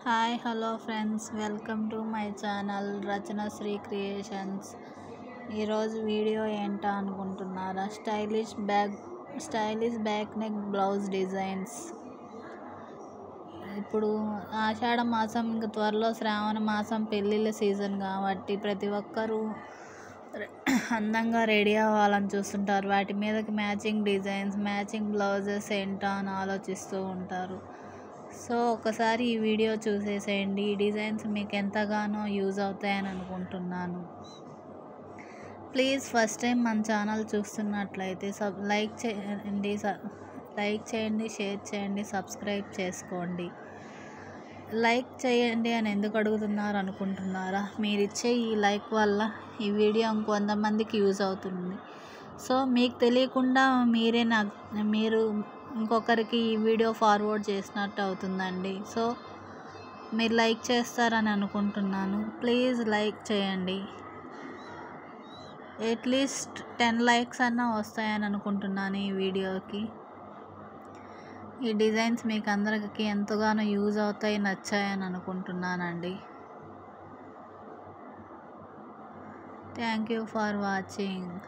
Hi hello friends, welcome to my channel Rachana Shri creations. ఈరోజు video ఏంటో అనుకుంటున్నారా? Stylish back neck blouse designs. ఇప్పుడు ఆషాఢ మాసం, ఇంకా త్వరలో శ్రావణ మాసం పెళ్ళిళ్ళ సీజన్ కాబట్టి ప్రతి ఒక్కరూ అందంగా రెడీ అవ్వాలని చూస్తుంటారు. వాటి మీదకి మ్యాచింగ్ డిజైన్స్, మ్యాచింగ్ బ్లౌజెస్ ఏంటో అని ఆలోచిస్తూ ఉంటారు. సో ఒకసారి ఈ వీడియో చూసేసేయండి. ఈ డిజైన్స్ మీకు ఎంతగానో యూజ్ అవుతాయని అనుకుంటున్నాను. ప్లీజ్ ఫస్ట్ టైం మన ఛానల్ చూస్తున్నట్లయితే లైక్ చేయండి, షేర్ చేయండి, సబ్స్క్రైబ్ చేసుకోండి. లైక్ చేయండి అని ఎందుకు అడుగుతున్నారు అనుకుంటున్నారా? మీరు ఇచ్చే ఈ లైక్ వల్ల ఈ వీడియో ఇంకొంతమందికి యూజ్ అవుతుంది. సో మీకు తెలియకుండా మీరు ఇంకొకరికి ఈ వీడియో ఫార్వర్డ్ చేసినట్టు అవుతుందండి. సో మీరు లైక్ చేస్తారని అనుకుంటున్నాను. ప్లీజ్ లైక్ చేయండి. అట్లీస్ట్ 10 లైక్స్ అన్నా వస్తాయని అనుకుంటున్నాను ఈ వీడియోకి. ఈ డిజైన్స్ మీకు అందరికీ ఎంతగానో యూజ్ అవుతాయి, నచ్చాయని అనుకుంటున్నానండి. Thank you for watching.